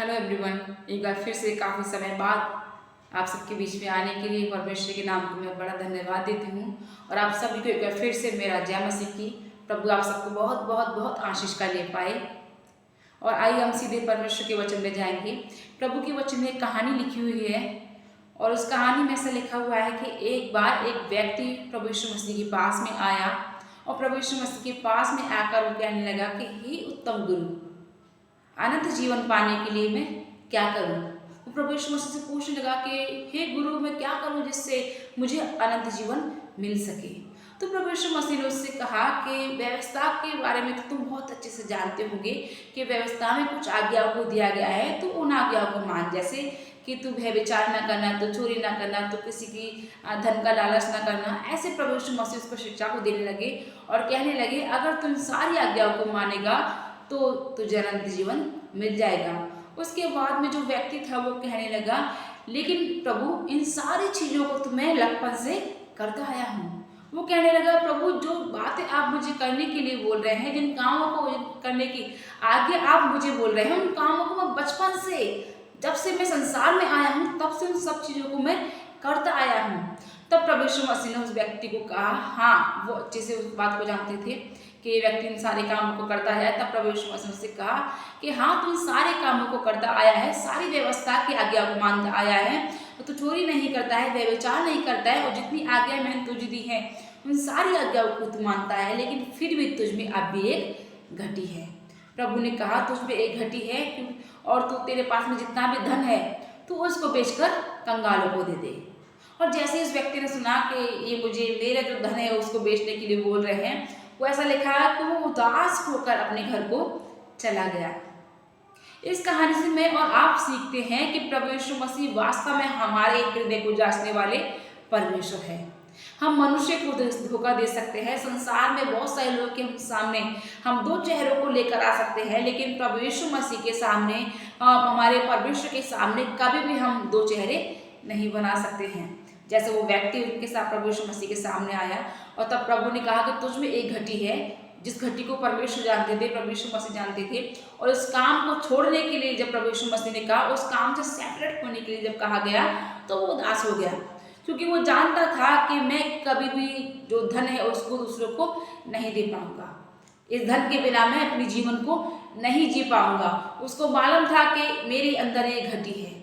Hello everyone. एक बार फिर से काफ़ी समय बाद आप सबके बीच में आने के लिए परमेश्वर के नाम को मैं बड़ा धन्यवाद देती हूँ। और आप सभी को एक बार फिर से मेरा जय मसीह की। प्रभु आप सबको बहुत बहुत बहुत आशीष का ले पाए। और आइए हम सीधे परमेश्वर के वचन में जाएंगे। प्रभु के वचन में एक कहानी लिखी हुई है और उस कहानी में ऐसा लिखा हुआ है कि एक बार एक व्यक्ति प्रभु यीशु मसीह के पास में आया और प्रभु यीशु मसीह के पास में आकर वो कहने लगा कि हे उत्तम गुरु, अनंत जीवन पाने के लिए मैं क्या करूं। वो प्रभु यीशु मसीह से पूछने लगा कि हे गुरु, मैं क्या करूं जिससे मुझे अनंत जीवन मिल सके। तो प्रभु यीशु मसीह ने उससे कहा कि व्यवस्था के बारे में तो तुम बहुत अच्छे से जानते होंगे कि व्यवस्था में कुछ आज्ञाओं को दिया गया है, तो उन आज्ञाओं को मान, जैसे कि तू व्यभिचार न करना, तो चोरी ना करना, तो किसी की धन का लालच न करना। ऐसे प्रभु यीशु मसीह उसको शिक्षा को देने लगे और कहने लगे अगर तुम सारी आज्ञाओं को मानेगा तो तुझे अनंत जीवन मिल जाएगा। उसके बाद में जो व्यक्ति था वो कहने लगा, लेकिन प्रभु इन सारी चीज़ों को तो मैं लड़कपन से करता आया हूँ। वो कहने लगा, प्रभु जो बातें आप मुझे करने के लिए बोल रहे हैं, जिन कामों को करने की आगे आप मुझे बोल रहे हैं, उन कामों को मैं बचपन से, जब से मैं संसार में आया हूँ तब से उन सब चीज़ों को मैं करता आया हूँ। तब प्रभु यीशु मसीह ने उस व्यक्ति को कहा, हाँ वो अच्छे से उस बात को जानते थे कि ये व्यक्ति इन सारे कामों को करता है। तब प्रभु यीशु मसीह से कहा कि हाँ तू इन सारे कामों को करता आया है, सारी व्यवस्था की आज्ञा को मानता आया है, तो चोरी नहीं करता है, व्यभिचार नहीं करता है, और जितनी आज्ञा मैंने तुझे दी है उन सारी आज्ञाओं को तू मानता है, लेकिन फिर भी तुझ में अब भी एक घटी है। प्रभु ने कहा तुझ में एक घटी है और तू, तेरे पास में जितना भी धन है तू उसको बेचकर कंगालों को दे दे। और जैसे इस व्यक्ति ने सुना कि ये मुझे मेरा जो धन है उसको बेचने के लिए बोल रहे हैं, वो ऐसा लिखा है कि वो उदास होकर अपने घर को चला गया। इस कहानी से मैं और आप सीखते हैं कि प्रभु यीशु मसीह वास्तव में हमारे हृदय को जांचने वाले परमेश्वर है। हम मनुष्य को धोखा दे सकते हैं, संसार में बहुत सारे लोग के हम सामने हम दो चेहरों को लेकर आ सकते हैं, लेकिन प्रभु यीशु मसीह के सामने, हमारे परमेश्वर के सामने कभी भी हम दो चेहरे नहीं बना सकते हैं। जैसे वो व्यक्ति उनके साथ प्रभु यीशु मसीह के सामने आया और तब प्रभु ने कहा कि तुझ में एक घटी है, जिस घटी को परमेश्वर जानते थे, प्रभु यीशु मसीह जानते थे। और उस काम को छोड़ने के लिए जब प्रभु यीशु मसीह ने कहा, उस काम से सेपरेट होने के लिए जब कहा गया, तो वो उदास हो गया, क्योंकि वो जानता था कि मैं कभी भी जो धन है उसको दूसरों को नहीं दे पाऊंगा, इस धन के बिना मैं अपने जीवन को नहीं जी पाऊंगा। उसको मालूम था कि मेरे अंदर एक घटी है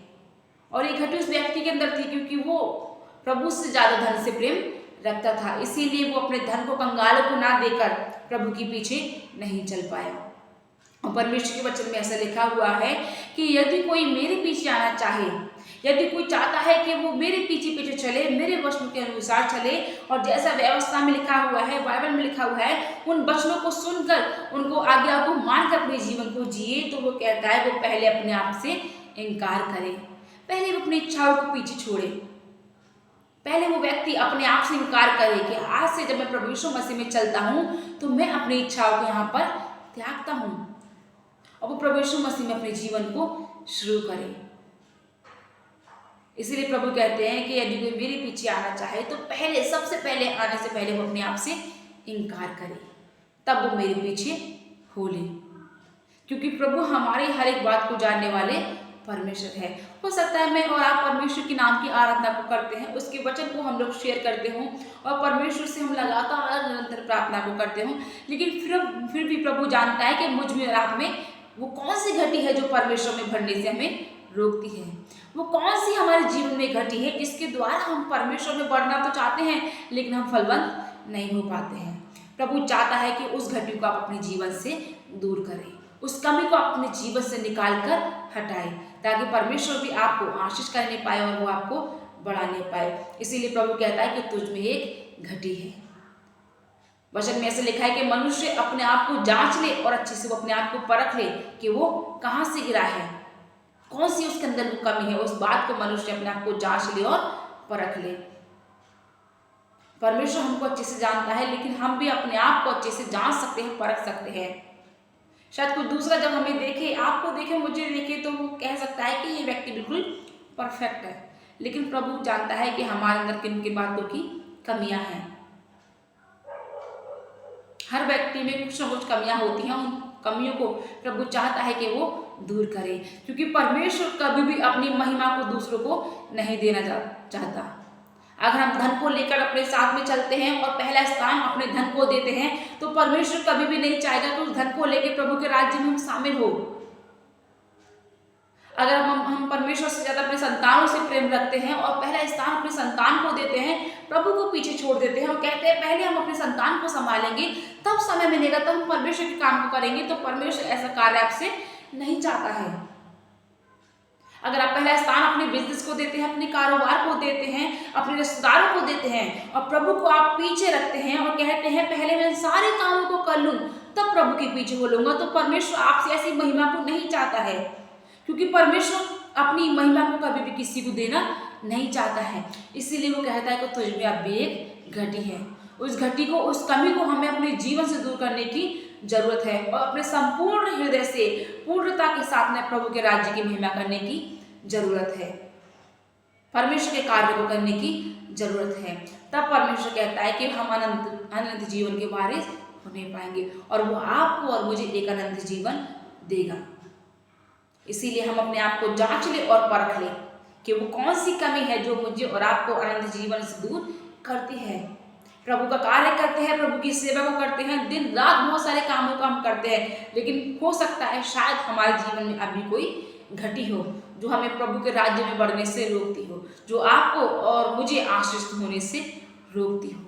और ये घटी उस व्यक्ति के अंदर थी, क्योंकि वो प्रभु से ज्यादा धन से प्रेम रखता था, इसीलिए वो अपने धन को कंगालों को ना देकर प्रभु के पीछे नहीं चल पाया। और परमेश्वर के वचन में ऐसा लिखा हुआ है कि यदि कोई मेरे पीछे आना चाहे, यदि कोई चाहता है कि वो मेरे पीछे पीछे चले, मेरे वचनों के अनुसार चले, और जैसा व्यवस्था में लिखा हुआ है, बाइबल में लिखा हुआ है, उन वचनों को सुनकर, उनको आज्ञा को मानकर अपने जीवन को जिए, तो वो कहता है वो पहले अपने आप से इनकार करे, पहले वो अपनी इच्छाओं को पीछे छोड़े, पहले वो व्यक्ति अपने आप से इनकार करे कि आज से जब मैं प्रभु यीशु मसीह में चलता हूँ तो मैं अपनी इच्छाओं को यहाँ पर त्यागता हूँ, और वो प्रभु यीशु मसीह में अपने जीवन को शुरू करे। इसीलिए प्रभु कहते हैं कि यदि कोई मेरे पीछे आना चाहे तो पहले, सबसे पहले आने से पहले वो अपने आप से इनकार करे, तब वो मेरे पीछे हो ले, क्योंकि प्रभु हमारी हर एक बात को जानने वाले परमेश्वर है। हो सकता है मैं और आप परमेश्वर के नाम की आराधना को करते हैं, उसके वचन को हम लोग शेयर करते हों और परमेश्वर से हम लगातार निरंतर प्रार्थना को करते हों, लेकिन फिर भी प्रभु जानता है कि मुझ में और आप में वो कौन सी घटी है जो परमेश्वर में भरने से हमें रोकती है। वो कौन सी हमारे जीवन में घटी है जिसके द्वारा हम परमेश्वर में बढ़ना तो चाहते हैं लेकिन हम फलवंत नहीं हो पाते हैं। प्रभु चाहता है कि उस घटी को आप अपने जीवन से दूर करें, उस कमी को अपने जीवन से निकाल कर हटाए, ताकि परमेश्वर भी आपको आशीष करने पाए और वो आपको बढ़ाने पाए। इसीलिए प्रभु कहता है कि तुझ में एक घटी है। वचन में ऐसे लिखा है कि मनुष्य अपने आप को जांच ले और अच्छे से वो अपने आप को परख ले कि वो कहाँ से गिरा है, कौन सी उसके अंदर वो कमी है, उस बात को मनुष्य अपने आप को जांच ले और परख ले। परमेश्वर हमको अच्छे से जानता है, लेकिन हम भी अपने आप को अच्छे से जांच सकते हैं, परख सकते हैं। शायद कोई दूसरा जब हमें देखे, आपको देखे, मुझे देखे, तो वो कह सकता है कि ये व्यक्ति बिल्कुल परफेक्ट है, लेकिन प्रभु जानता है कि हमारे अंदर किन किन बातों की कमियां हैं। हर व्यक्ति में कुछ ना कुछ कमियां होती हैं, उन कमियों को प्रभु चाहता है कि वो दूर करे, क्योंकि परमेश्वर कभी भी अपनी महिमा को दूसरों को नहीं देना चाहता। अगर हम धन को लेकर अपने साथ में चलते हैं और पहला स्थान अपने धन को देते हैं, तो परमेश्वर कभी भी नहीं चाहेगा कि उस धन को लेकर प्रभु के राज्य में हम शामिल हो। अगर हम परमेश्वर से ज्यादा अपने संतानों से प्रेम रखते हैं और पहला स्थान अपने संतान को देते हैं, प्रभु को पीछे छोड़ देते हैं और कहते हैं पहले हम अपने संतान को संभालेंगे, तब समय मिलेगा, तब हम परमेश्वर के काम को करेंगे, तो परमेश्वर ऐसा कार्य आपसे नहीं चाहता है। अगर आप पहला स्थान अपने बिजनेस को देते हैं, अपने कारोबार को देते हैं, अपने रिश्तेदारों को देते हैं और प्रभु को आप पीछे रखते हैं और कहते हैं पहले मैं सारे कामों को कर लूं तब प्रभु के पीछे बोलूंगा, तो परमेश्वर आपसे ऐसी महिमा को नहीं चाहता है, क्योंकि परमेश्वर अपनी महिमा को कभी भी किसी को देना नहीं चाहता है। इसीलिए वो कहता है कि तुझ में अब भी एक घटी है। उस घटी को, उस कमी को हमें अपने जीवन से दूर करने की जरूरत है और अपने संपूर्ण हृदय से पूर्णता के साथ में प्रभु के राज्य की महिमा करने की जरूरत है, परमेश्वर के कार्य को करने की जरूरत है। तब परमेश्वर कहता है कि हम अनंत जीवन के वारिस होने पाएंगे और वो आपको और मुझे एक अनंत जीवन देगा। इसीलिए हम अपने आप को जांच ले और परख ले कि वो कौन सी कमी है जो मुझे और आपको अनंत जीवन से दूर करती है। प्रभु का कार्य करते हैं, प्रभु की सेवा को करते हैं, दिन रात बहुत सारे कामों को हम करते हैं, लेकिन हो सकता है शायद हमारे जीवन में अभी कोई घटी हो जो हमें प्रभु के राज्य में बढ़ने से रोकती हो, जो आपको और मुझे आशीष होने से रोकती हो।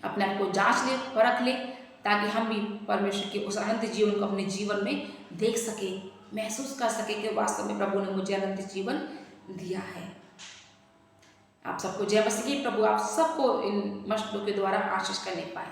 अपने आप को जांच ले, परख ले, ताकि हम भी परमेश्वर के उस अनंत जीवन को अपने जीवन में देख सके, महसूस कर सके कि वास्तव में प्रभु ने मुझे अनंत जीवन दिया है। आप सबको जय मसीह की। प्रभु आप सबको इन मस्तों के द्वारा आशीष करने पाए।